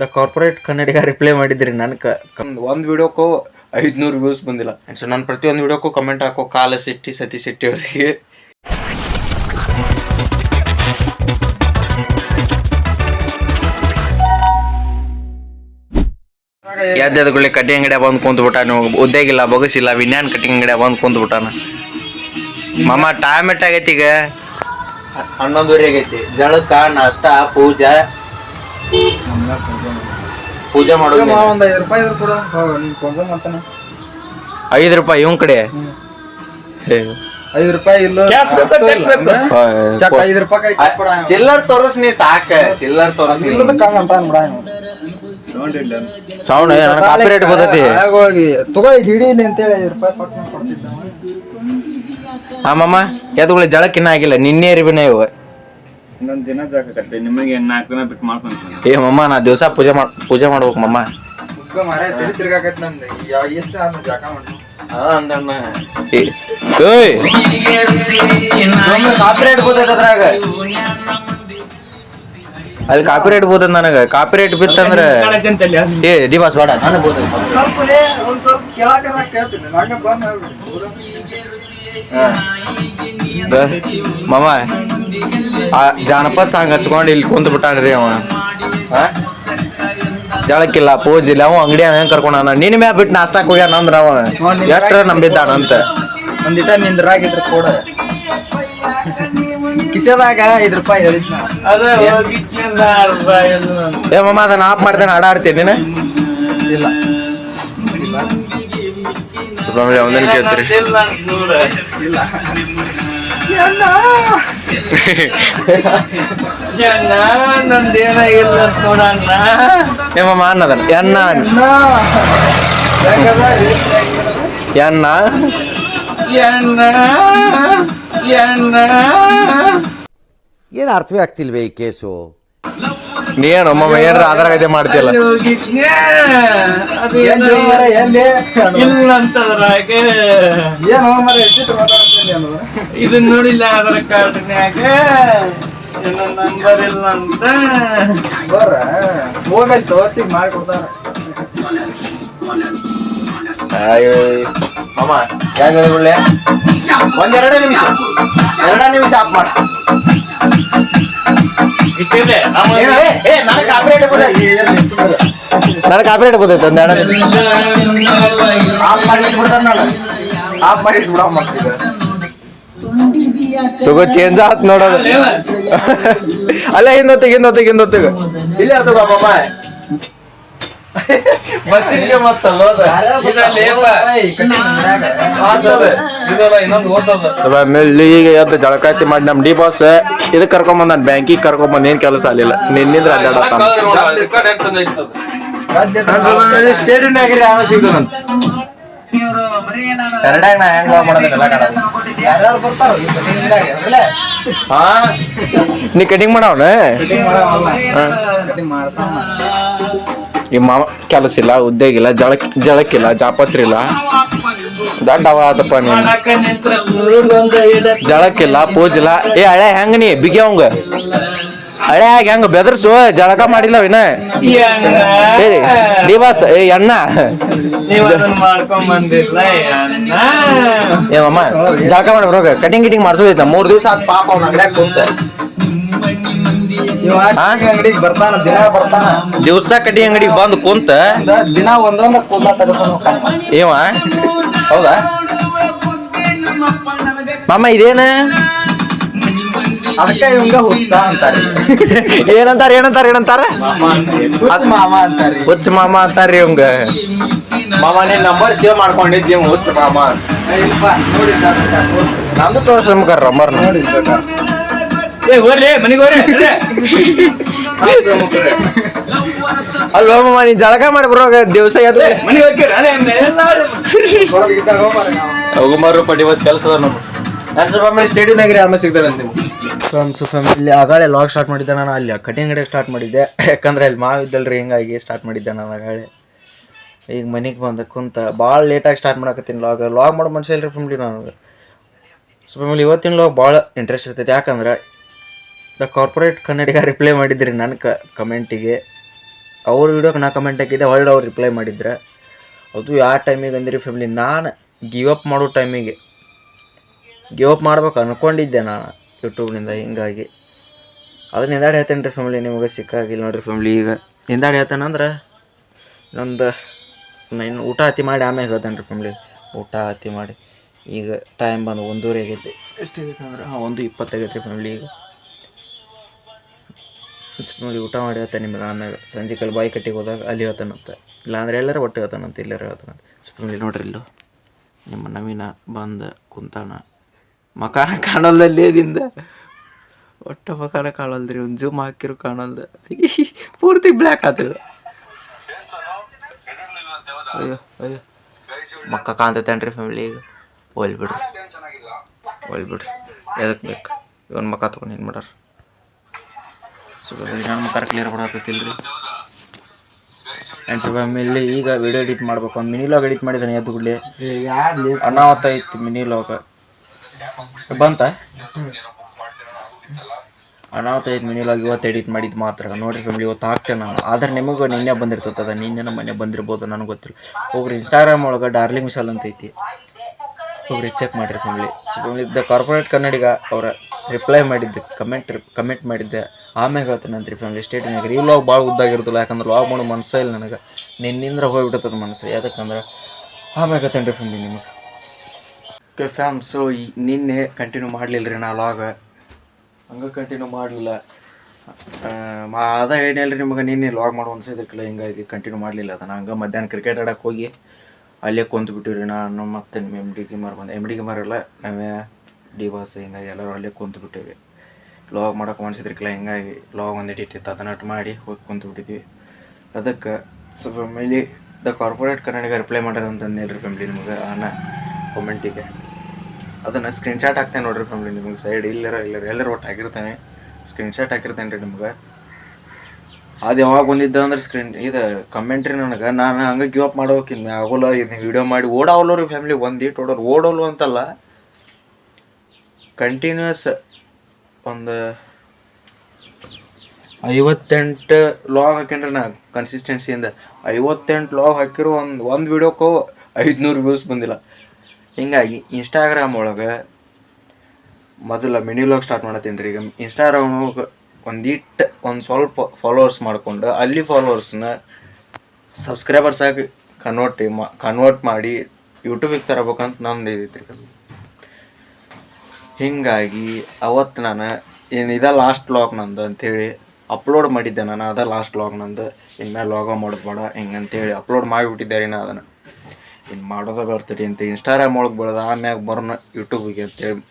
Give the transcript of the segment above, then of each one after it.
The corporate Kannadiga reply ಮಾಡಿದ್ರಿ ನನ್ನ ಒಂದು ವಿಡಿಯೋಕ್ಕೂ 500 ವ್ಯೂಸ್ ಬಂದಿಲ್ಲ. ಸೊ ನಾನು ಪ್ರತಿಯೊಂದು ವಿಡಿಯೋಕ್ಕೂ ಕಮೆಂಟ್ ಹಾಕೋ ಕಾಲ ಶೆಟ್ಟಿ ಸತೀಶ್ ಶೆಟ್ಟಿ ಅವರಿಗೆ ಯಾವ್ದಾದ್ಗುಳ್ಳೆ ಕಟ್ಟಿಂಗ್ ಅಂಗಡಿ ಬಂದು ಕುಂತ್ಬಿಟ್ಟಾನ. ಉದ್ಯೋಗಿಲ್ಲ, ಬೊಗಸಿಲ್ಲ, ವಿಜ್ಞಾನ ಕಟ್ಟಿಂಗ್ ಅಂಗಡಿ ಬಂದು ಕುಂತ್ಬಿಟ್ಟಾನ. ಮಾಮ ಟೈಮ್ ಆಗೈತಿ, ಈಗ 11:30 ಆಗೈತಿ. ಜಳಕ, ನಾಷ್ಟ, ಪೂಜೆ ಮಾಡೋದು. ಒಂದು 5 ರೂಪಾಯಿ ಇದ್ರು ಕೂಡ 5 ರೂಪಾಯಿ ಇವನ್ ಕಡೆ 5 ರೂಪಾಯಿ ಇಲ್ಲ. 5 ರೂಪಾಯಿ ಚಿಲ್ಲರ್ ತೋರಿಸ್ ನೀ ಸಾಕ. ಚಿಲ್ಲರ್ ತೋರಿಸ್ ಸೌಂಡ್ ಕಾಪಿರೇಟ್ ಬರ್ತೈತಿ. ತಗೋ ಹಿಡೀಲಿ ಅಂತೇಳಿ 5 ರೂಪಾಯಿ ಪಟ್ಟ ಕೊಡ್ತಿದ್ದ. ಮಾಮ ಎದ್ಗುಳಿ ಜಳಕ್ಕಿನ್ನ ಆಗಿಲ್ಲ, ನಿನ್ನೆ ಅರಿವಿನ ಇವ. ಇನ್ನೊಂದು ದಿನ ಜಾಗತ್ತೆ ನಿಮಗೆ 4 ದಿನ ಬಿಟ್ಟು ಮಾಡ್ಕೊಂತೀನಿ. ಏ ಮಮ್ಮ, ನಾ ದಿವಸ ಪೂಜೆ ಮಾಡ್ಬೇಕು ಮಮ್ಮ. ತಿರ್ಗಾಕತ್ ನಂದು ಎಷ್ಟು ಜಾಗ ಮಾಡಿ ಕಾಪಿರೇಟ್ ಬೋದೈತೆ ಅದ್ರಾಗ. ಅಲ್ಲಿ ಕಾಪಿರೇಟ್ ಬೋದ ನನಗ. ಕಾಪಿರೇಟ್ ಬಿತ್ತಂದ್ರ ಏ ದಿವಾಸ್ ಬೇಡ ನನಗೆ ಬೋದ. ಮಾಮ ಜಾನಪದ ಸಾಂಗ್ ಹಚ್ಕೊಂಡು ಇಲ್ಲಿ ಕುಂತ ಬಿಟ್ಟಾನ್ರಿ ಅವ. ಜಳಕ್ಕಿಲ್ಲ, ಪೂಜಿಲ್ಲ, ಅವ ಅಂಗಡಿ ಹೆಂಗ್ ಕರ್ಕೊಂಡ ನಿನ್ ಮ್ಯಾ ಬಿಟ್ಟು ನಾಷ್ಟಾಕ್ ಹೋಗ್ಯಾನ ಅಂದ್ರ ಅವ ಎಷ್ಟ್ರ ನಂಬಿದ್ದಾನಂತ. ಒಂದಿಟ ನಿಂದ್ರಾಗಿದ್ರ ಕೂಡ ಕಿಸೆದಾಗ 5 ರೂಪಾಯಿ ಹೇಳಿದ್ನ. ಏ ಮಮ್ಮ ಅದನ್ನ ಆಫ್ ಮಾಡ್ತೇನೆ, ಹಾಡ ಆಡ್ತೀನಿ ನೀನು. ಇಲ್ಲ ಸುಬ್ರಹ್ಮಣ್ಯ ಒಂದನ್ ಕೇಳ್ತೀರಿ. ನಂದೇನಾಗಿಲ್ಲ ನೋಡಣ್ಣ. ಏ ಮಮ್ಮ ಅನ್ನದನ್ನ ಎನ್ನ ಎನ್ನ ಏನು ಅರ್ಥವೇ ಆಗ್ತಿಲ್ವೇ ಈ ಕೇಸು? ನೀನು ಮಮ್ಮ ಏನ್ರ ಆಧಾರ ಇದೆ ಮಾಡ್ತಿಯಲ್ಲ. ಇದನ್ನ ನೋಡಿಲ್ಲ ಆಧಾರ್ ಕಾರ್ಡ್ನ್ಯಾಗ ನಂಬರ್ ಇಲ್ಲ ಅಂತ ಹೋಗೈತು ಹೊತ್ತಿಗೆ ಮಾಡಿಕೊಡ್ತಾರ. ಮಮ್ಮ ಹೆಂಗ ಒಳ್ಳೆ ಒಂದೆರಡೇ ನಿಮಿಷ ಆಫ್ ಮಾಡ. ನನಗೆ ಕಾಪಿರೇಟ್ ಬೋದೈತೆ ಒಂದ್ 2 ನಿಮಿಷ ಆಫ್ ಮಾಡಿ ಬಿಡ ಮಕ್ಕಳಿಗ ತಗೋ ಚೇಂಜ್ ಆತ್ ನೋಡೋದು. ಅಲ್ಲ ಹಿಂದೊತ್ತಿಗೆ ಇಲ್ಲ ತಗೋ ಮಮ್ಮ ಬಸ್ಸಿಗೆ ಮತ್ತಲ್ಲ ಮೆಲ್ಲಿಗೆ ಎದ್ದು ಜಳಕಾತಿ ಮಾಡಿ ನಮ್ ಡಿ ಬಾಸ್ ಇದಕ್ ಕರ್ಕೊಂಬಂದ್ ನಾನು ಬ್ಯಾಂಕಿಗೆ ಕರ್ಕೊಂಬಂದ್ ಏನ್ ಕೆಲಸ ಆಗ್ಲಿಲ್ಲ. ನಿನ್ನಿಂದ್ರ ಅಡ್ಡಾಡತ್ತಾನ. ಸ್ಟೇಡಿಯಂನಾಗಿರಿ ಯಾವ ಸಿಗ್ತದಂತ ಕನ್ನಡಾಗ ನಾ ಹೆಂಗ್ ಮಾಡೋದನ್ನೆಲ್ಲ ನೀ ಕಟಿಂಗ್ ಮಾಡವನ. ಈ ಮಾಮ ಕೆಲಸ ಇಲ್ಲ, ಉದ್ಯೋಗ ಇಲ್ಲ, ಜಳಕ್ಕಿಲ್ಲ, ಜಾಪತ್ರಿ ಇಲ್ಲ, ದಡ್ಡವಾದಪ್ಪ ನೀನು. ಜಳಕ್ಕಿಲ್ಲ, ಪೂಜಿಲ್ಲ. ಏ ಹಳೆ ಹೆಂಗ ನೀ ಬಿಗ್ಯವಂಗ ಹಳೆ ಆಗಿ ಹೆಂಗ ಬೆದರ್ಸು ಜಳಕ ಮಾಡಿಲ್ಲ ವಿನ ದಿವಸ ಅಣ್ಣ. ಏಮಮ್ಮ ಜಳಕ ಮಾಡಿ ಬರೋಗ ಕಟಿಂಗ್ ಮಾಡ್ಸೋದೈತ 3 ದಿವಸ ಆತ್ ಪಾಪ ಅವ್ನ ಅಂಗಡ್ಯಾಗ ಕುಂತ. ಅಂಗಡಿಗೆ ಬರ್ತಾನ, ದಿನ ಬರ್ತಾನ. ದಿವ್ಸ ಕಟಿಂಗ್ ಅಂಗಡಿಗೆ ಬಂದು ಕುಂತ ದಿನ ಒಂದೊಂದ ಕೂದಲ ತೆಗೆದು ಏವ ಹೌದಾ ಮಾಮ? ಇದೇನ ಅದಕ್ಕೆ ಇವಂಗ ಹುಚ್ಚ ಅಂತಾರಿ. ಏನಂತಾರ ಮಾಮ ಅಂತಾರಿ, ಹುಚ್ಚ ಮಾಮ ಅಂತಾರ್ರಿ ಇವಂಗ. ಮಾಮ ನೀನ್ ನಂಬರ್ ಸೇವ್ ಮಾಡ್ಕೊಂಡಿದ್ದಿ ಹುಚ್ಚ ಮಾಮ. ನಂದು ತೋರ್ಸ್ಬೇಕಾರ ನಂಬರ್ ನೋಡಿ. ಅಲ್ವಾ ಮಾಮ ನೀನ್ ಜಳಕ ಮಾಡಿ ಬರುವಾಗ ದಿವಸ ಹೋಗುಮಾರು ಪಟ್ಟಿ ಬಸ್ ಕೆಲಸ ಸ್ಟೇಡಿಯಂನಾಗಿರಿ ಆಮೇಲೆ ಸಿಗ್ತಾರಂತೆ. ಫ್ರೆಂಡ್ಸ್ ಫ್ಯಾಮಿಲಿ ಆಗಾಳೆ ಲಾಗ್ ಸ್ಟಾರ್ಟ್ ಮಾಡಿದ್ದೆ ನಾನು. ಅಲ್ಲಿ ಕಟಿಂಗ್ ಅಂಗಡಿಗೆ ಸ್ಟಾರ್ಟ್ ಮಾಡಿದ್ದೆ, ಯಾಕಂದ್ರೆ ಅಲ್ಲಿ ಮಾವಿದ್ದಲ್ರಿ, ಹಿಂಗಾಗಿ ಸ್ಟಾರ್ಟ್ ಮಾಡಿದ್ದೆ ನಾನು ಆಗಾಳೆ. ಈಗ ಮನೆಗೆ ಬಂದ ಕುಂತ ಭಾಳ ಲೇಟಾಗಿ ಸ್ಟಾರ್ಟ್ ಮಾಡಕತ್ತೀನಿ ಲಾಗ್ ಮಾಡೋ ಮನುಷ್ಯ ಇಲ್ರಿ ಫ್ಯಾಮಿಲಿ ನಾನು. ಸೊ ಫ್ಯಾಮಿಲಿ ಇವತ್ತಿನ ಲಾಗ್ ಭಾಳ ಇಂಟ್ರೆಸ್ಟ್ ಇರ್ತೈತೆ, ಯಾಕಂದ್ರೆ ದ ಕಾರ್ಪೊರೇಟ್ ಕನ್ನಡಿಗ ರಿಪ್ಲೈ ಮಾಡಿದ್ರಿ ನನ್ನ ಕಮೆಂಟಿಗೆ. ಅವ್ರ ವೀಡಿಯೋಗೆ ನಾ ಕಮೆಂಟ್ ಹಾಕಿದ್ದೆ, ಹೊಳ್ಳಿ ಅವ್ರು ರಿಪ್ಲೈ ಮಾಡಿದ್ರೆ. ಅದು ಯಾವ ಟೈಮಿಗೆ ಅಂದಿರಿ ಫ್ಯಾಮಿಲಿ, ನಾನು ಗಿವ್ ಅಪ್ ಮಾಡೋ ಟೈಮಿಗೆ ಗಿವ್ ಅಪ್ ಮಾಡ್ಬೇಕು ಅಂದ್ಕೊಂಡಿದ್ದೆ ನಾನು ಯೂಟ್ಯೂಬ್ನಿಂದ. ಹಿಂಗಾಗಿ ಅದನ್ನ ಹಿಂದಾಡಿ ಹೇಳ್ತೇನೆ ರೀ ಫ್ಯಾಮಿಲಿ, ನಿಮಗೆ ಸಿಕ್ಕಾಗಿಲ್ಲ ನೋಡಿರಿ ಫ್ಯಾಮಿಲಿ. ಈಗ ಹಿಂದಾಡಿ ಹೇಳ್ತೇನಂದ್ರೆ ನಂದು ಇನ್ನು ಊಟ ಹತ್ತಿ ಮಾಡಿ ಆಮೇಲೆ ಹೇಳ್ತೇನೆ ರೀ ಫ್ಯಾಮಿಲಿ. ಊಟ ಹತ್ತಿ ಮಾಡಿ ಈಗ ಟೈಮ್ ಬಂದು 1:30 ಆಗೈತಿ. ಎಷ್ಟಾಗೈತೆ ಅಂದ್ರೆ 1:20 ಆಗೈತೆ ರೀ ಫ್ಯಾಮಿಲಿ. ಈಗ ಫ್ಯಾಮಿಲಿ ಊಟ ಮಾಡಿ ಹೇಳ್ತಾನೆ ನಿಮಗೆ ಆಮ್ಯಾಗ. ಸಂಜೆ ಕಲ್ ಬಾಯಿ ಕಟ್ಟಿಗೆ ಹೋದಾಗ ಅಲ್ಲಿ ಹೇಳ್ತಾನಂತ, ಇಲ್ಲಾಂದ್ರೆ ಎಲ್ಲರೂ ಒಟ್ಟು ಹೇಳ್ತಾನಂತ, ಎಲ್ಲರೂ ಹೇಳ್ತಾನಂತ. ಫ್ಯಾಮಿಲಿ ನೋಡ್ರಿ ಇಲ್ಲೋ ನಿಮ್ಮ ನವೀನ ಬಂದು ಕುಂತಾನ. ಮಕಾನ ಕಾಣೋಲ್ಲಲ್ಲಿ ಏನಿಂದ ಒಟ್ಟು ಮಕಾನ ಕಾಣಲ್ದ್ರಿ. ಒಂದು ಜೂಮ್ ಹಾಕಿರೋ ಕಾಣಲ್ದ, ಪೂರ್ತಿ ಬ್ಲ್ಯಾಕ್ ಆಗ್ತದೆ. ಅಯ್ಯೋ ಅಯ್ಯೋ ಮಕ್ಕ ಕಾಣ್ತೈತೇನ್ರಿ ಫ್ಯಾಮಿಲಿ. ಈಗ ಹೋಲ್ಬಿಡ್ರಿ ಎದಕ್ಕೆ ಬೇಕು ಇವನ್ ಮಕ್ಕ ತೊಗೊಂಡು ಏನು ಮಾಡಾರ. ನನ್ನ ಮಕ್ಕ ಕ್ಲಿಯರ್ ಕೊಡತ್ತಿಲ್ರಿ. ಆ್ಯಂಡ್ ಫ್ಯಾಮಿಲಿ ಈಗ ವಿಡಿಯೋ ಎಡಿಟ್ ಮಾಡ್ಬೇಕು. ಒಂದು ಮಿನಿ ಲಾಗ್ ಎಡಿಟ್ ಮಾಡಿದ್ದಾನೆ. ಎದ್ದು ಬಿಡ್ಲಿ ಅನಾಹುತ ಐತಿ ಮಿನಿ ಲಾಗ್ ಬಂತ. ಅನಾಹುತ ಐತಿ ಮಿನಿ ಲಾಗ್ ಇವತ್ತು ಎಡಿಟ್ ಮಾಡಿದ್ದು ಮಾತ್ರ ನೋಡಿರಿ ಫ್ಯಾಮಿಲಿ. ಇವತ್ತು ಹಾಕ್ತೇನೆ ನಾನು, ಆದ್ರೆ ನಿಮಗೆ ನಿನ್ನೆ ಬಂದಿರ್ತದ, ನಿನ್ನೆ ನಮ್ಮ ಮನೆ ಬಂದಿರ್ಬೋದು, ನನಗೆ ಗೊತ್ತಿಲ್ಲ. ಹೋಗ್ರಿ ಇನ್ಸ್ಟಾಗ್ರಾಮ್ ಒಳಗೆ ಡಾರ್ಲಿಂಗ್ ವಿಶಾಲ್ ಅಂತ ಐತಿ, ಹೋಗ್ರಿ ಚೆಕ್ ಮಾಡಿರಿ ಫ್ಯಾಮಿಲಿ. ಫ್ಯಾಮಿಲಿ ದ ಕಾರ್ಪೊರೇಟ್ ಕನ್ನಡಿಗ ಅವರ ರಿಪ್ಲೈ ಮಾಡಿದ್ದೆ, ಕಮೆಂಟ್ ಮಾಡಿದ್ದೆ. ಆಮ್ಯಾಗ ಹೇಳ್ತೇನೆ ಅಂತ್ರಿ ಫ್ಯಾಮಿಲಿ. ಸ್ಟೇಟ್ನಾಗ ಈ ಲಾಗ್ ಭಾಳ ಉದ್ದಾಗಿರ್ತಲ್ಲ, ಯಾಕಂದ್ರೆ ಲಾಗ್ ಮಾಡೋ ಮನಸ್ಸೇ ಇಲ್ಲ ನನಗೆ. ನಿನ್ನಿಂದ ಹೋಗ್ಬಿಟ್ಟದ ಮನಸ್ಸು. ಯಾಕಂದ್ರೆ ಆಮ್ಯಾಗ ಹೇಳ್ತೇನೆ ರೀ ಫ್ಯಾಮಿಲಿ ನಿಮಗೆ. ಓಕೆ ಫ್ಯಾಮ್, ಸೊ ನಿನ್ನೆ ಕಂಟಿನ್ಯೂ ಮಾಡಲಿಲ್ಲ ರೀ ನಾ ಲಾಗ್. ಹಂಗೆ ಕಂಟಿನ್ಯೂ ಮಾಡಲಿಲ್ಲ. ಅದ ಏನಿಲ್ಲ ರೀ ನಿಮಗೆ, ನಿನ್ನೆ ಲಾಗ್ ಮಾಡೋ ಅನ್ಸಿದ್ರಕ್ಕಿಲ್ಲ. ಹಿಂಗಾಗಿ ಕಂಟಿನ್ಯೂ ಮಾಡಲಿಲ್ಲ. ಅದನ್ನು ಹಂಗೆ ಮಧ್ಯಾಹ್ನ ಕ್ರಿಕೆಟ್ ಆಡೋಕೆ ಹೋಗಿ ಅಲ್ಲೇ ಕುಂತ್ಬಿಟ್ಟಿವಿ ರೀ ನಾನು ಮತ್ತು ನಿಮ್ಮ MD ಗಿಮಾರ್ ಬಂದೆ. MD ಗಿಮಾರ್ ಇಲ್ಲ, ನಾವೇ ಡಿ ಬಾಸ್. ಹಿಂಗಾಗಿ ಎಲ್ಲರೂ ಅಲ್ಲೇ ಕುಂತ್ಬಿಟ್ಟಿವಿ. ಲಾಗ್ ಮಾಡೋಕೆ ಅನ್ಸಿದ್ರಕ್ಕಿಲ್ಲ. ಹಿಂಗಾಗಿ ಲಾಗ್ ಒಂದು ಎಡಿಟ್ ಇತ್ತು, ಅದನ್ನ ಮಾಡಿ ಹೋಗಿ ಕುಂತ್ಬಿಟ್ಟಿದ್ವಿ. ಅದಕ್ಕೆ so family the corporate Kannadiga reply ಮಾಡ್ಯಾರ ಅಂತಂದು ಹೇಳ್ರಿ ಫ್ಯಾಮಿಲಿ ನಿಮಗೆ ಆನ ಕಾಮೆಂಟಿಗೆ. ಅದನ್ನು ಸ್ಕ್ರೀನ್ಶಾಟ್ ಹಾಕ್ತೇನೆ ನೋಡಿರಿ ಫ್ಯಾಮಿಲಿ ನಿಮಗೆ. ಸೈಡ್ ಎಲ್ಲರೂ ಒಟ್ಟು ಹಾಕಿರ್ತಾನೆ, ಸ್ಕ್ರೀನ್ಶಾಟ್ ಹಾಕಿರ್ತೇನೆ ರೀ ನಿಮ್ಗೆ. ಅದು ಯಾವಾಗ ಬಂದಿದ್ದ ಅಂದ್ರೆ ಇದು ಕಮೆಂಟ್ರಿ ನನಗೆ. ನಾನು ಹಂಗೆ ಗಿವ್ ಅಪ್ ಮಾಡ್ಬೇಕಿಲ್ಲ, ಆಗೋಲ್ಲ ಇದು ವೀಡಿಯೋ ಮಾಡಿ ಓಡಾವಲ್ಲ ರೀ ಫ್ಯಾಮಿಲಿ. ಒಂದೀಟ್ ಓಡೋಲ್ಲ ಅಂತಲ್ಲ, ಕಂಟಿನ್ಯೂಸ್ ಒಂದು 58 ಲಾಗ್ ಹಾಕೇನ್ರಿ ನಾ ಕನ್ಸಿಸ್ಟೆನ್ಸಿಯಿಂದ. 58 ಲಾಗ್ ಹಾಕಿರೋ ಒಂದು ವೀಡಿಯೋಕ್ಕೂ 500 ವ್ಯೂಸ್ ಬಂದಿಲ್ಲ. ಹಿಂಗಾಗಿ ಇನ್ಸ್ಟಾಗ್ರಾಮ್ ಒಳಗೆ ಮೊದಲ ಮಿನಿ ಲಾಗ್ ಸ್ಟಾರ್ಟ್ ಮಾಡತ್ತೀನಿ ರೀ. ಈಗ ಇನ್ಸ್ಟಾಗ್ರಾಮ್ ಒಳಗೆ ಒಂದು ಸ್ವಲ್ಪ ಫಾಲೋವರ್ಸ್ ಮಾಡಿಕೊಂಡು ಅಲ್ಲಿ ಫಾಲೋವರ್ಸ್ನ ಸಬ್ಸ್ಕ್ರೈಬರ್ಸಾಗಿ ಕನ್ವರ್ಟ್ ಮಾಡಿ ಯೂಟ್ಯೂಬಿಗೆ ತರಬೇಕಂತ ನಂದು ಇದೈತಿ ರೀ. ಹಿಂಗಾಗಿ ಅವತ್ತು ನಾನು ಇದ ಲಾಸ್ಟ್ ಲಾಗ್ ನಂದು ಅಂಥೇಳಿ ಅಪ್ಲೋಡ್ ಮಾಡಿದ್ದೆ. ನಾನು ಅದ ಲಾಸ್ಟ್ ಲಾಗ್ ನಂದು. ಇನ್ಮೇಲೆ ಲಾಗ ಮಾಡೋದು ಬೇಡ ಹಿಂಗಂತೇಳಿ ಅಪ್ಲೋಡ್ ಮಾಡಿಬಿಟ್ಟಿದ್ದೆ ರೀ. ನಾ ಅದನ್ನು ಇನ್ನು ಮಾಡೋದು ಬರ್ತೀರಿ ಅಂತ ಇನ್ಸ್ಟಾಗ್ರಾಮ್ ಒಳಗೆ ಬೆಳೆದ ಆಮ್ಯಾಗ ಬರೋಣ ಯೂಟ್ಯೂಬಿಗೆ ಅಂತೇಳಿ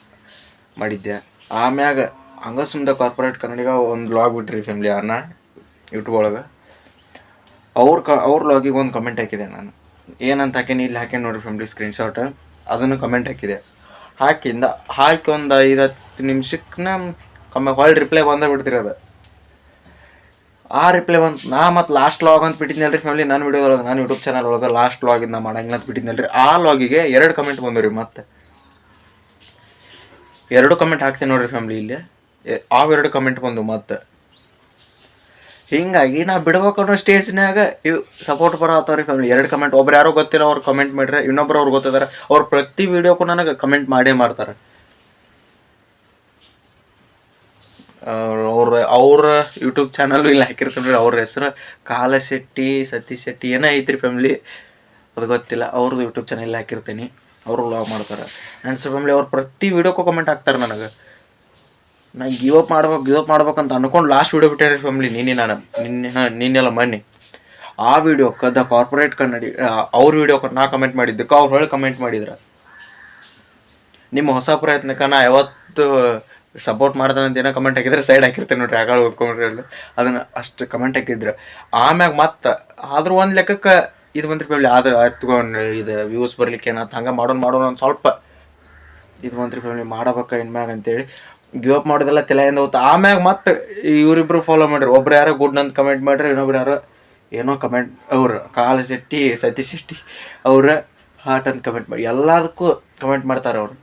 ಮಾಡಿದ್ದೆ. ಆಮ್ಯಾಗ ಹಂಗೆ ಸುಮ್ಮನೆ ಕಾರ್ಪೊರೇಟ್ ಕನ್ನಡಿಗ ಒಂದು ಲಾಗ್ ಬಿಟ್ರಿ ಫ್ಯಾಮಿಲಿ ಅನ್ನ ಯೂಟ್ಯೂಬ್ ಒಳಗೆ. ಅವ್ರ ಲಾಗಿಗೆ ಒಂದು ಕಮೆಂಟ್ ಹಾಕಿದೆ ನಾನು. ಏನಂತ ಹಾಕೇನಿ ಇಲ್ಲಿ ಹಾಕೇನಿ ನೋಡಿರಿ ಫ್ಯಾಮಿಲಿ ಸ್ಕ್ರೀನ್ಶಾಟ್. ಅದನ್ನು ಕಮೆಂಟ್ ಹಾಕಿದೆ. ಹಾಕಿ ಒಂದು 5-10 ನಿಮಿಷಕ್ಕೆ ಹೊಳ್ಳಿ ರಿಪ್ಲೈ ಬಂದ ಬಿಡ್ತೀರಿ. ಅದು ಆ ರಿಪ್ಲೈ ಬಂತು. ನಾ ಮತ್ತು ಲಾಸ್ಟ್ ಲಾಗ್ ಅಂತ ಬಿಟ್ಟಿದ್ನಲ್ರಿ ಫ್ಯಾಮಿಲಿ ನನ್ನ ವಿಡಿಯೋ ಒಳಗೆ, ನಾನು ಯೂಟ್ಯೂಬ್ ಚಾನಲ್ ಒಳಗೆ ಲಾಸ್ಟ್ ಲಾಗಿಂದ ಮಾಡಂಗಿಲ್ಲ ಅಂತ ಬಿಟ್ಟಿದ್ನಲ್ರಿ. ಆ ಲಾಗಿಗೆ 2 ಕಮೆಂಟ್ ಬಂದವು ರೀ. ಮತ್ತೆ 2 ಕಮೆಂಟ್ ಹಾಕ್ತೇನೆ ನೋಡಿರಿ ಫ್ಯಾಮಿಲಿ. ಇಲ್ಲಿ 2 ಕಮೆಂಟ್ ಬಂದು ಮತ್ತೆ. ಹಿಂಗಾಗಿ ನಾ ಬಿಡ್ಬೇಕನ್ನೋ ಸ್ಟೇಜ್ನಾಗ ಇವು ಸಪೋರ್ಟ್ ಬರತ್ತವ್ರಿ ಫ್ಯಾಮಿಲಿ. 2 ಕಮೆಂಟ್. ಒಬ್ರು ಯಾರೋ ಗೊತ್ತಿಲ್ಲ ಅವ್ರು ಕಮೆಂಟ್ ಮಾಡ್ರೆ, ಇನ್ನೊಬ್ರು ಅವ್ರು ಗೊತ್ತಿದ್ದಾರೆ. ಅವ್ರು ಪ್ರತಿ ವಿಡಿಯೋಕ್ಕೂ ನನಗೆ ಕಮೆಂಟ್ ಮಾಡೇ ಮಾಡ್ತಾರೆ. ಅವ್ರ ಯೂಟ್ಯೂಬ್ ಚಾನಲ್ ಇಲ್ಲಿ ಹಾಕಿರ್ತಾರೆ. ಅವ್ರ ಹೆಸರು ಕಾಲಶೆಟ್ಟಿ ಸತೀಶ್ ಶೆಟ್ಟಿ ಏನೋ ಐತ್ರಿ ಫ್ಯಾಮಿಲಿ, ಅದು ಗೊತ್ತಿಲ್ಲ. ಅವ್ರದ್ದು ಯೂಟ್ಯೂಬ್ ಚಾನಲ್ ಹಾಕಿರ್ತೀನಿ. ಅವರು ವ್ಲಾಗ್ ಮಾಡ್ತಾರೆ. ಆ್ಯಂಡ್ ಸೊ ಫ್ಯಾಮಿಲಿ ಅವ್ರು ಪ್ರತಿ ವಿಡಿಯೋಕ್ಕೂ ಕಮೆಂಟ್ ಹಾಕ್ತಾರೆ ನನಗೆ. ನಾನು ಗಿವ್ ಅಪ್ ಮಾಡ್ಬೇಕಂತ ಅನ್ಕೊಂಡು ಲಾಸ್ಟ್ ವಿಡಿಯೋ ಬಿಟ್ಟೆ ರೀ ಫ್ಯಾಮಿಲಿ. ನಿನ್ನೆಲ್ಲ ಮೊನ್ನೆ ಆ ವಿಡಿಯೋಕ್ಕೆ ದ ಕಾರ್ಪೊರೇಟ್ ಕನ್ನಡಿ ಅವ್ರ ವಿಡಿಯೋಕ್ಕೆ ನಾ ಕಮೆಂಟ್ ಮಾಡಿದ್ದಕ್ಕೆ ಅವ್ರು ಹೇಳಿ ಕಮೆಂಟ್ ಮಾಡಿದ್ರು, ನಿಮ್ಮ ಹೊಸ ಪ್ರಯತ್ನಕ್ಕೆ ನಾ ಯಾವತ್ತು ಸಪೋರ್ಟ್ ಮಾಡ್ತಾನಂತ ಏನೋ ಕಮೆಂಟ್ ಹಾಕಿದ್ರೆ ಸೈಡ್ ಹಾಕಿರ್ತೇನೆ ನೋಡ್ರಿ. ಆಗ ಓದ್ಕೊಂಡ್ರಿ ಅದನ್ನು ಅಷ್ಟು ಕಮೆಂಟ್ ಹಾಕಿದ್ರು. ಆಮ್ಯಾಗ ಮತ್ತೆ ಆದ್ರೂ ಒಂದು ಲೆಕ್ಕಕ್ಕೆ ಇದು ಬಂದ್ರಿ ಫ್ಯಾಮಿಲಿ. ಆದ್ರೆ ಹತ್ಕೊಂಡು ಇದು ವ್ಯೂಸ್ ಬರ್ಲಿಕ್ಕೆ ಏನಾಯ್ತು ಹಂಗೆ ಮಾಡೋಣ ಒಂದು ಸ್ವಲ್ಪ ಇದು ಬಂದ್ರಿ ಫ್ಯಾಮಿಲಿ. ಮಾಡಬೇಕ ಇನ್ಮ್ಯಾಗ ಅಂತೇಳಿ ಗಿವ್ ಅಪ್ ಮಾಡೋದೆಲ್ಲ ತಲೆಯಿಂದ ಹೋಗ್ತು. ಆಮ್ಯಾಗ ಮತ್ತೆ ಇವರಿಬ್ರು ಫಾಲೋ ಮಾಡ್ರಿ. ಒಬ್ರು ಯಾರೋ ಗುಡ್ ಅಂತ ಕಮೆಂಟ್ ಮಾಡ್ರಿ, ಇನ್ನೊಬ್ರು ಯಾರೋ ಏನೋ ಕಮೆಂಟ್. ಅವ್ರು ಕಾಲಶೆಟ್ಟಿ ಸತೀಶ್ ಶೆಟ್ಟಿ ಅವ್ರ ಹಾರ್ಟ್ ಅಂತ ಕಮೆಂಟ್ ಮಾಡಿ ಎಲ್ಲದಕ್ಕೂ ಕಮೆಂಟ್ ಮಾಡ್ತಾರೆ ಅವರು.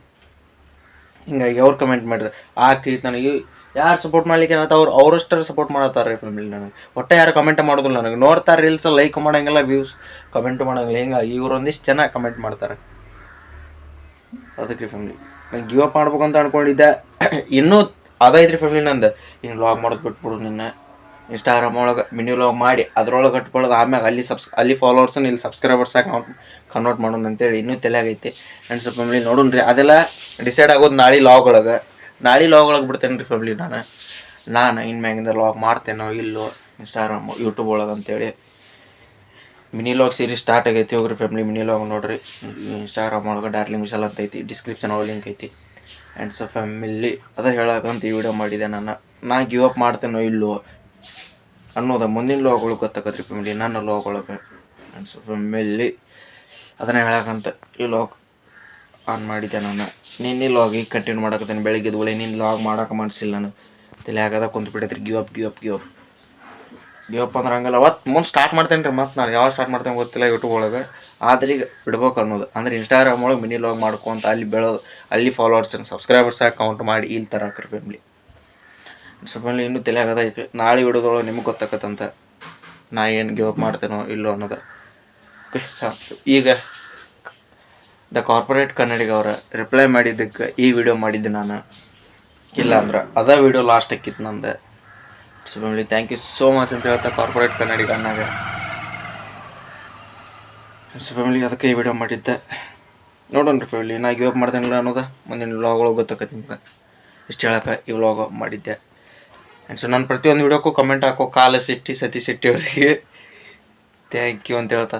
ಹಿಂಗಾಗಿ ಅವ್ರು ಕಮೆಂಟ್ ಮಾಡ್ರಿ. ಆ ಕ್ಲಿಪ್ ನನಗೆ ಯಾರು ಸಪೋರ್ಟ್ ಮಾಡ್ಲಿಕ್ಕೆ ಏನಂತ ಅವ್ರಷ್ಟರ ಸಪೋರ್ಟ್ ಮಾಡತ್ತಾರೆ ರೀ ಫ್ಯಾಮಿಲಿ. ನನಗೆ ಒಟ್ಟೆ ಯಾರು ಕಮೆಂಟ್ ಮಾಡೋದಿಲ್ಲ, ನನಗೆ ನೋಡ್ತಾರೆ ರೀಲ್ಸ್ ಲೈಕ್ ಮಾಡೋಂಗಿಲ್ಲ, ವ್ಯೂಸ್ ಕಮೆಂಟ್ ಮಾಡೋಂಗಿಲ್ಲ. ಹಿಂಗಾಗಿ ಇವ್ರು ಒಂದಿಷ್ಟು ಚೆನ್ನಾಗಿ ಕಮೆಂಟ್ ಮಾಡ್ತಾರೆ. ಅದಕ್ಕೆ ರೀ ಫ್ಯಾಮಿಲಿ ನಾನು ಗಿವ್ ಅಪ್ ಮಾಡ್ಬೇಕು ಅಂತ ಅನ್ಕೊಂಡಿದ್ದೆ. ಇನ್ನೂ ಅದೈತ್ರಿ ಫ್ಯಾಮಿಲಿ ನಂದು. ಹಿಂಗೆ ವ್ಲಾಗ್ ಮಾಡೋದು ಬಿಟ್ಬಿಡು, ನಿನ್ನ ಇನ್ಸ್ಟಾಗ್ರಾಮ್ ಒಳಗೆ ಮಿನಿ ವ್ಲಾಗ್ ಮಾಡಿ ಅದ್ರೊಳಗೆ ಕಟ್ಕೊಳ್ಳೋದು, ಆಮ್ಯಾಗ ಅಲ್ಲಿ ಫಾಲೋವರ್ಸನ್ನು ಇಲ್ಲಿ ಸಬ್ಸ್ಕ್ರೈಬರ್ಸಾಗಿ ಕನ್ವರ್ಟ್ ಮಾಡೋಣ ಅಂತೇಳಿ ಇನ್ನೂ ತಲೆಯಾಗೈತಿ. ಆ್ಯಂಡ್ ಸ್ವಲ್ಪ ಫ್ಯಾಮಿಲಿ ನೋಡೋಣ ರೀ, ಅದೆಲ್ಲ ಡಿಸೈಡ್ ಆಗೋದು ನಾಳೆ ಲಾಗ್ ಒಳಗೆ ಬಿಡ್ತೇನೆ ರೀ ಫ್ಯಾಮಿಲಿ. ನಾನು ಇನ್ಮ್ಯಾಗಿಂದ ಲಾಗ್ ಮಾಡ್ತೇನೋ ಇಲ್ಲೋ ಇನ್ಸ್ಟಾಗ್ರಾಮು ಯೂಟ್ಯೂಬ್ ಒಳಗೆ ಅಂತೇಳಿ. ಮಿನಿ ಲಾಗ್ ಸೀರೀಸ್ ಸ್ಟಾರ್ಟ್ ಆಗೈತಿ, ಹೋಗ್ರಿ ಫ್ಯಾಮಿಲಿ ಮಿನಿ ಲಾಗ್ ನೋಡ್ರಿ. ಇನ್ಸ್ಟಾಗ್ರಾಮ್ ಒಳಗೆ ಡಾರ್ಲಿಂಗ್ ವಿಶಾಲ್ ಅಂತ ಐತಿ, ಡಿಸ್ಕ್ರಿಪ್ಷನ್ ಒಳಗೆ ಲಿಂಕ್ ಐತಿ. ಆ್ಯಂಡ್ ಸೊ ಫ್ಯಾಮಿಲಿ ಅದೇ ಹೇಳಕ್ಕಂತ ಈ ವಿಡಿಯೋ ಮಾಡಿದೆ. ನಾ ಗಿವ್ ಅಪ್ ಮಾಡ್ತೇನೋ ಇಲ್ಲೋ ಅನ್ನೋದು ಮುಂದಿನ ಲಾಗ್ಗಳು ಗೊತ್ತಾಗತ್ರಿ ಫ್ಯಾಮಿಲಿ, ನನ್ನ ಲಾಗ್ ಒಳಗೆ. ಆ್ಯಂಡ್ ಸೊ ಫ್ಯಾಮಿಲಿ ಅದನ್ನೇ ಹೇಳಕ್ಕಂತ ಈ ಲಾಗ್ ಆನ್ ಮಾಡಿದ್ದೆ. ನಾನು ನಿನ್ನೆ ಲಾಗ್ ಈಗ ಕಂಟಿನ್ಯೂ ಮಾಡಕತ್ತೇನೆ. ಬೆಳಿಗ್ಗೆ ಒಳ್ಳೆ ನಿನ್ನ ಲಾಗ್ ಮಾಡೋಕೆ ಮನಸ್ಸಿಲ್ಲ, ನನಗೆ ತಲೆ ಆಗದ ಕುಂತ್ಬಿಟ್ಟೈತ್ರಿ. ಗಿವ್ ಅಪ್ ಅಂದ್ರೆ ಹಂಗಲ್ಲ. ಅವತ್ತು ಮುಂದೆ ಸ್ಟಾರ್ಟ್ ಮಾಡ್ತೇನೆ ರೀ. ಮತ್ತು ನಾನು ಯಾವಾಗ ಸ್ಟಾರ್ಟ್ ಮಾಡ್ತೇನೆ ಗೊತ್ತಿಲ್ಲ ಯೂಟ್ಯೂಬ್ ಒಳಗೆ. ಆದ್ರೆ ಈಗ ಬಿಡ್ಬೇಕು ಅನ್ನೋದು ಅಂದ್ರೆ ಇನ್ಸ್ಟಾಗ್ರಾಮ್ ಒಳಗೆ ಮಿನಿ ಲಾಗ್ ಮಾಡ್ಕೊಂತ ಅಲ್ಲಿ ಬೆಳೋದು, ಅಲ್ಲಿ ಫಾಲೋವರ್ಸನ್ನು ಸಬ್ಸ್ಕ್ರೈಬರ್ಸಾಗಿ ಕೌಂಟ್ ಮಾಡಿ ಇಲ್ಲಿ ತರಾಕ್ರಿ ಫ್ಯಾಮಿಲಿ. ಸ್ವಲ್ಪ ಇನ್ನೂ ತಲೆ ಆಗದೈತಿ. ನಾಳೆ ವಿಡಿಯೋದೊಳಗೆ ನಿಮ್ಗೆ ಗೊತ್ತಾಗತ್ತಂತ ನಾ ಏನು ಗಿವ್ ಅಪ್ ಮಾಡ್ತೇನೋ ಇಲ್ಲೋ ಅನ್ನೋದು. ಓಕೆ, ಈಗ ದ ಕಾರ್ಪೊರೇಟ್ ಕನ್ನಡಿಗ ಅವರ ರಿಪ್ಲೈ ಮಾಡಿದ್ದಕ್ಕೆ ಈ ವಿಡಿಯೋ ಮಾಡಿದ್ದೆ ನಾನು. ಇಲ್ಲ ಅಂದ್ರೆ ಅದೇ ವಿಡಿಯೋ ಲಾಸ್ಟ್ ಆಕ್ಕಿತ್ತು ನಂದು. So family thank you so much ಅಂತ ಹೇಳ್ತಾ ಕಾರ್ಪೊರೇಟ್ ಕನ್ನಡಿಗ ಅನ್ನಾಗ. ಸೊ ಫ್ಯಾಮಿಲಿ ಅದಕ್ಕೆ ಈ ವಿಡಿಯೋ ಮಾಡಿದ್ದೆ. ನೋಡೋಣ ರೀ ಫ್ಯಾಮಿಲಿ ನಾ ಗಿವ್ ಅಪ್ ಮಾಡ್ತೇನಿಲ್ಲ ಅನ್ನೋದು ಮುಂದಿನ ವ್ಲಾಗ್ಗಳು ಗೊತ್ತಾಗತ್ತೆ ನಿಮ್ಗೆ. ಇಷ್ಟು ಹೇಳಕ್ಕೆ ಈ ವ್ಲಾಗ್ ಮಾಡಿದ್ದೆ. ಆ್ಯಂಡ್ ಸೊ ನಾನು ಪ್ರತಿಯೊಂದು ವಿಡಿಯೋಕ್ಕೂ ಕಮೆಂಟ್ ಹಾಕೋ ಸತೀಶ್ ಶೆಟ್ಟಿ ಅವರಿಗೆ ಥ್ಯಾಂಕ್ ಯು ಅಂತ ಹೇಳ್ತಾ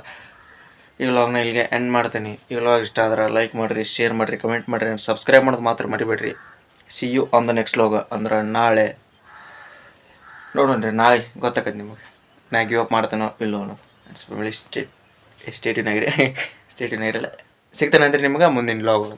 ಈ ವ್ಲಾಗ್ನ ಇಲ್ಲಿಗೆ ಎಂಡ್ ಮಾಡ್ತೀನಿ. ಈ ವ್ಲಾಗ್ ಇಷ್ಟ ಆದ್ರೆ ಲೈಕ್ ಮಾಡಿರಿ, ಶೇರ್ ಮಾಡಿರಿ, ಕಮೆಂಟ್ ಮಾಡಿರಿ, ಆ್ಯಂಡ್ ಸಬ್ಸ್ಕ್ರೈಬ್ ಮಾಡೋದು ಮಾತ್ರ ಮರಿಬೇಡ್ರಿ. See you on the next vlog. ಅಂದ್ರೆ ನಾಳೆ ನೋಡೋಣ ರೀ, ನಾಳೆ ಗೊತ್ತಾಗತ್ತೆ ನಿಮಗೆ ನಾ ಗಿವ್ ಅಪ್ ಮಾಡ್ತೇನೋ ಇಲ್ಲೋ ಅನ್ನೋದು. ಆ್ಯಂಡ್ ಫ್ಯಾಮಿಲಿ ಸ್ಟೇಟಿನಾಗಿರಲ್ಲ ಸಿಗ್ತಾನೆ ಅಂದ್ರೆ ನಿಮ್ಗೆ ಮುಂದಿನ ವ್ಲಾಗ್ಗಳು.